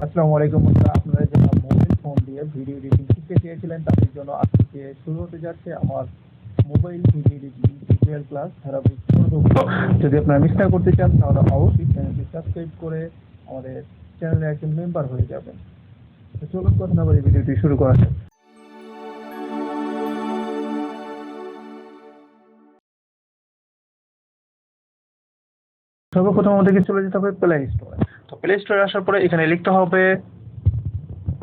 আসসালামু আলাইকুম বন্ধুরা, আপনারা যারা মোবাইল ফোন দিয়ে ভিডিও এডিটিং শিখতে চেয়েছিলেন তাদের জন্য আজকে শুরু হতে যাচ্ছে আমার mobile video editing tutorial class ধারাবাহিক পর্বগুলো। যদি আপনারা মিস না করতে চান তাহলে অবশ্যই চ্যানেলটি সাবস্ক্রাইব করে আমাদের চ্যানেলের একজন মেম্বার হয়ে যাবেন। তো চলুন কথা না বলে ভিডিওটি শুরু করা যাক। সর্বপ্রথম আমাদেরকে চলে যেতে হবে প্লে স্টোরে। তো প্লে স্টোরে আসার পরে এখানে লিখতে হবে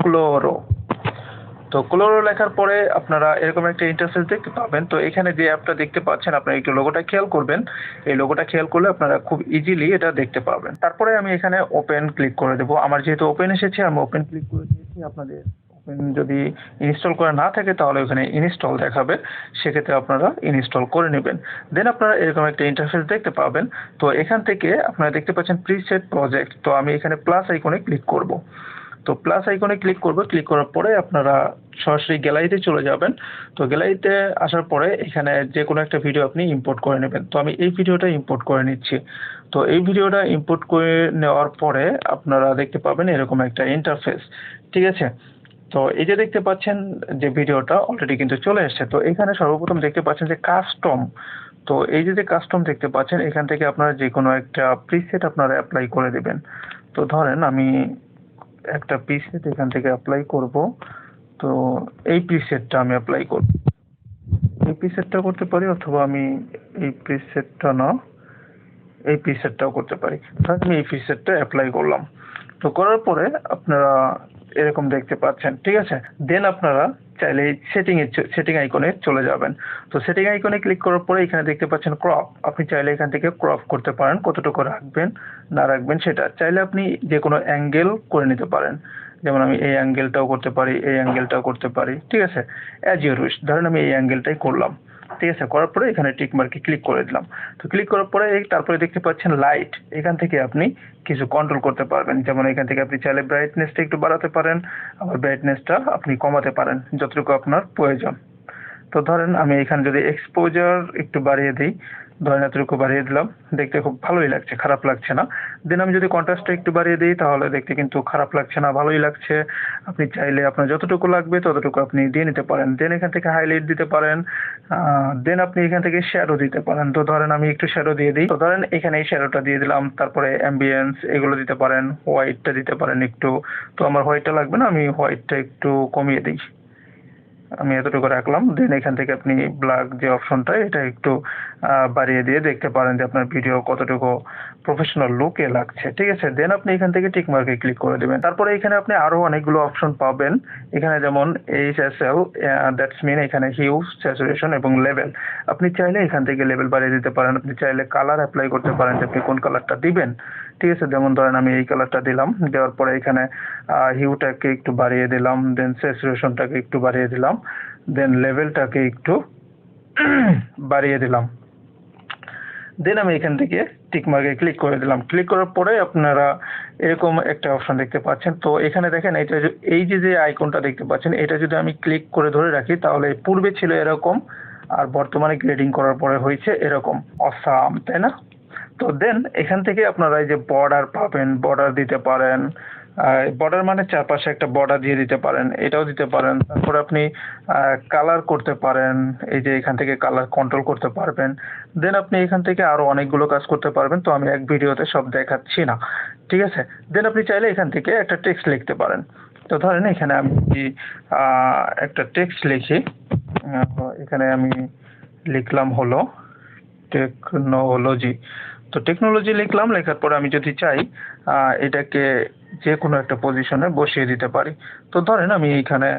ক্লোরো। তো ক্লোরো লেখার পরে আপনারা এরকম একটা ইন্টারফেস দেখতে পাবেন। তো এখানে যে অ্যাপটা দেখতে পাচ্ছেন, আপনারা একটু লোগোটা খেয়াল করবেন। এই লোগোটা খেয়াল করলে আপনারা খুব ইজিলি এটা দেখতে পাবেন। তারপরে আমি এখানে ওপেন ক্লিক করে দেবো। আমার যেহেতু ওপেন এসেছে আমি ওপেন ক্লিক করে দিয়েছি। আপনাদের ওপেন যদি ইনস্টল করা না থাকে তাহলে ওখানে ইনস্টল দেখাবে, সেক্ষেত্রে আপনারা ইনস্টল করে নেবেন। দেন আপনারা এরকম একটা ইন্টারফেস দেখতে পাবেন। তো এখান থেকে আপনারা দেখতে পাচ্ছেন প্রিসেট প্রজেক্ট। তো আমি এখানে প্লাস আইকনে ক্লিক করব। তো প্লাস আইকনে ক্লিক করব। ক্লিক করার পরে আপনারা সরাসরি গ্যালারিতে চলে যাবেন। তো গ্যালারিতে আসার পরে এখানে যে কোনো একটা ভিডিও আপনি ইম্পোর্ট করে নেবেন। তো আমি এই ভিডিওটা ইম্পোর্ট করে নিচ্ছি। তো এই ভিডিওটা ইম্পোর্ট করে নেওয়ার পরে আপনারা দেখতে পাবেন এরকম একটা ইন্টারফেস। ঠিক আছে? তো এই যে দেখতে পাচ্ছেন যে ভিডিওটা অলরেডি কিন্তু চলে এসেছে। তো এখানে সর্বপ্রথম দেখতে পাচ্ছেন যে কাস্টম। তো এই যে কাস্টম দেখতে পাচ্ছেন, এখান থেকে আপনারা যে কোনো একটা প্রিসেট আপনারা অ্যাপ্লাই করে দেবেন। তো ধরেন আমি একটা প্রিসেট এখান থেকে অ্যাপ্লাই করব। তো এই প্রিসেটটা আমি অ্যাপ্লাই করব। এই প্রিসেটটা করতে পারি, অথবা আমি এই প্রিসেটটা না, এই প্রিসেটটাও করতে পারি। ধরেন আমি এই প্রিসেটটা অ্যাপ্লাই করলাম। তো করার পরে আপনারা এরকম দেখতে পাচ্ছেন। ঠিক আছে? দেন আপনারা চাইলে সেটিং আইকনে চলে যাবেন। তো সেটিং আইকনে ক্লিক করার পরে এখানে দেখতে পাচ্ছেন ক্রপ। আপনি চাইলে এখান থেকে ক্রপ করতে পারেন, কতটুকু রাখবেন না রাখবেন সেটা। চাইলে আপনি যে কোনো অ্যাঙ্গেল করে নিতে পারেন। যেমন আমি এই অ্যাঙ্গেলটাও করতে পারি, এই অ্যাঙ্গেলটাও করতে পারি। ঠিক আছে? As your wish. ধরেন আমি এই অ্যাঙ্গেলটাই করলাম। ঠিক আছে? করার পরে এখানে টিক মার্কে ক্লিক করে দিলাম। তো ক্লিক করার পরে তারপরে দেখতে পাচ্ছেন লাইট। এখান থেকে আপনি কিছু কন্ট্রোল করতে পারবেন। যেমন এখান থেকে আপনি চাইলে ব্রাইটনেসটা একটু বাড়াতে পারেন, আবার ব্রাইটনেসটা আপনি কমাতে পারেন যতটুকু আপনার প্রয়োজন। তো ধরেন আমি এখানে যদি এক্সপোজার একটু বাড়িয়ে দিই, ধরেন এতটুকু বাড়িয়ে দিলাম, দেখতে খুব ভালোই লাগছে, খারাপ লাগছে না। দেন আমি যদি কন্ট্রাস্টটা একটু বাড়িয়ে দিই তাহলে দেখতে কিন্তু খারাপ লাগছে না, ভালোই লাগছে। আপনি চাইলে আপনার যতটুকু লাগবে ততটুকু আপনি দিয়ে নিতে পারেন। দেন এখান থেকে হাইলাইট দিতে পারেন। দেন আপনি এখান থেকে শ্যাডো দিতে পারেন। তো ধরেন আমি একটু শ্যাডো দিয়ে দিই। তো ধরেন এখানে এই শ্যাডোটা দিয়ে দিলাম, তারপরে অ্যাম্বিয়েন্স এগুলো দিতে পারেন, হোয়াইটটা দিতে পারেন একটু। তো আমার হোয়াইটটা লাগবে না, আমি হোয়াইটটা একটু কমিয়ে দিই। আমি এতটুকু রাখলাম। দেন এখান থেকে আপনি ব্ল্যাক যে অপশনটা, এটা একটু বাড়িয়ে দিয়ে দেখতে পারেন যে আপনার ভিডিও কতটুকু প্রফেশনাল লুকে লাগছে। ঠিক আছে? দেন আপনি এখান থেকে টিক মার্কে ক্লিক করে দেবেন। তারপরে এখানে আপনি আরো অনেকগুলো অপশন পাবেন। এখানে যেমন HSL, দ্যাটস মিন এখানে হিউ, স্যাচুরেশন এবং লেভেল। আপনি চাইলে এখান থেকে লেভেল বাড়িয়ে দিতে পারেন। আপনি চাইলে কালার অ্যাপ্লাই করতে পারেন যে আপনি কোন কালারটা দিবেন। ঠিক আছে? যেমন ধরেন আমি এই কালারটা দিলাম। দেওয়ার পরে এখানে হিউটাকে একটু বাড়িয়ে দিলাম, দেন স্যাচুরেশনটাকে একটু বাড়িয়ে দিলাম, দেন লেভেলটাকে একটু বাড়িয়ে দিলাম। দেন আমি এখান থেকে টিক মার্কে ক্লিক করে দিলাম। ক্লিক করার পরে আপনারা এরকম একটা অপশন দেখতে পাচ্ছেন। তো এখানে দেখেন এটা এই যে আইকনটা দেখতে পাচ্ছেন, এটা যদি আমি ক্লিক করে ধরে রাখি তাহলে পূর্বে ছিল এরকম, আর বর্তমানে গ্রেডিং করার পরে হয়েছে এরকম। অসাম, তাই না? তো দেন এখান থেকে আপনারা এই যে বর্ডার পাবেন, বর্ডার দিতে পারেন। বর্ডার মানে চারপাশে একটা বর্ডার দিয়ে দিতে পারেন, এটাও দিতে পারেন। তারপরে আপনি কালার করতে পারেন, এই যে এখান থেকে কালার কন্ট্রোল করতে পারবেন। দেন আপনি এখান থেকে আরো অনেকগুলো কাজ করতে পারবেন। তো আমি এক ভিডিওতে সব দেখাচ্ছি না। ঠিক আছে? দেন আপনি চাইলে এখান থেকে একটা টেক্সট লিখতে পারেন। তো ধরেন এখানে আমি একটা টেক্সট লিখি। এখানে আমি লিখলাম হলো টেকনোলজি। তো টেকনোলজি লিখলাম। লেখার পরে আমি যদি চাই এটাকে যে কোনো একটা পজিশনে বসিয়ে দিতে পারি। তো ধরেন আমি এইখানে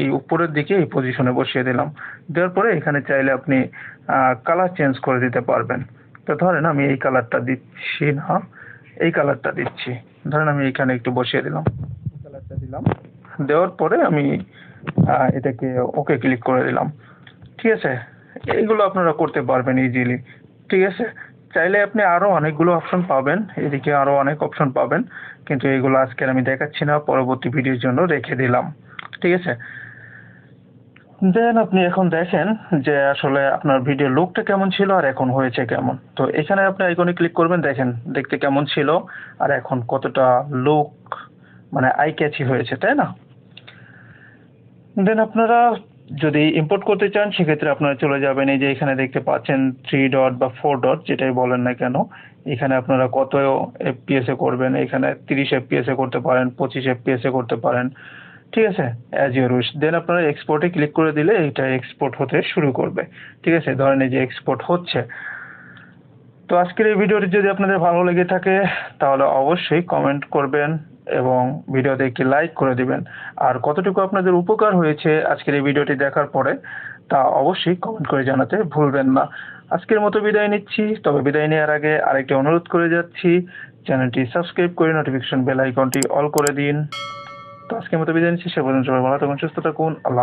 এই উপরের দিকে এই পজিশনে বসিয়ে দিলাম। দেওয়ার পরে এখানে চাইলে আপনি কালার চেঞ্জ করে দিতে পারবেন। তো ধরেন আমি এই কালারটা দিচ্ছি না, এই কালারটা দিচ্ছি। ধরেন আমি এখানে একটু বসিয়ে দিলাম, এই কালারটা দিলাম। দেওয়ার পরে আমি এটাকে ওকে ক্লিক করে দিলাম। ঠিক আছে? এইগুলো আপনারা করতে পারবেন ইজিলি। ঠিক আছে? চাইলে আপনি আরো অনেকগুলো অপশন পাবেন, এদিকে আরো অনেক অপশন পাবেন, কিন্তু এগুলো আজকে আমি দেখাচ্ছি না, পরবর্তী ভিডিওর জন্য রেখে দিলাম। ঠিক আছে? দেন আপনি এখন দেখেন যে আসলে আপনার ভিডিও লুকটা কেমন ছিল আর এখন হয়েছে কেমন। তো এখানে আপনি আইকনে ক্লিক করবেন, দেখেন দেখতে কেমন ছিল আর এখন কতটা লুক মানে আই ক্যাচি হয়েছে, তাই না? দেন আপনারা যদি ইম্পোর্ট করতে চান সেক্ষেত্রে আপনারা চলে যাবেন, এই যে এখানে দেখতে পাচ্ছেন 3 ডট বা 4 ডট যেটাই বলেন না কেন, এখানে আপনারা কত এফপিএস এ করবেন, এখানে 30 এফপিএস এ করতে পারেন, 25 এফপিএস এ করতে পারেন, ঠিক আছে, অ্যাজ ইউর উইশ। দেন আপনারা এক্সপোর্টে ক্লিক করে দিলে এটা এক্সপোর্ট হতে শুরু করবে, ঠিক আছে, ধরেন এই যে এক্সপোর্ট হচ্ছে। তো আজকের এই ভিডিওটি যদি আপনাদের ভালো লেগে থাকে তাহলে অবশ্যই কমেন্ট করবেন এবং ভিডিওতে একটি লাইক করে দিবেন। আর কতটুকু আপনাদের উপকার হয়েছে আজকের এই ভিডিওটি দেখার পরে তা অবশ্যই কমেন্ট করে জানাতে ভুলবেন না। আজকের মতো বিদায় নিচ্ছি, তবে বিদায় নেওয়ার আগে আরেকটি অনুরোধ করে যাচ্ছি, চ্যানেলটি সাবস্ক্রাইব করে নোটিফিকেশন বেল আইকনটি অল করে দিন। তো আজকের মতো বিদায় নিচ্ছি, সে পর্যন্ত সবাই ভালো থাকুন, সুস্থ থাকুন, আল্লাহ।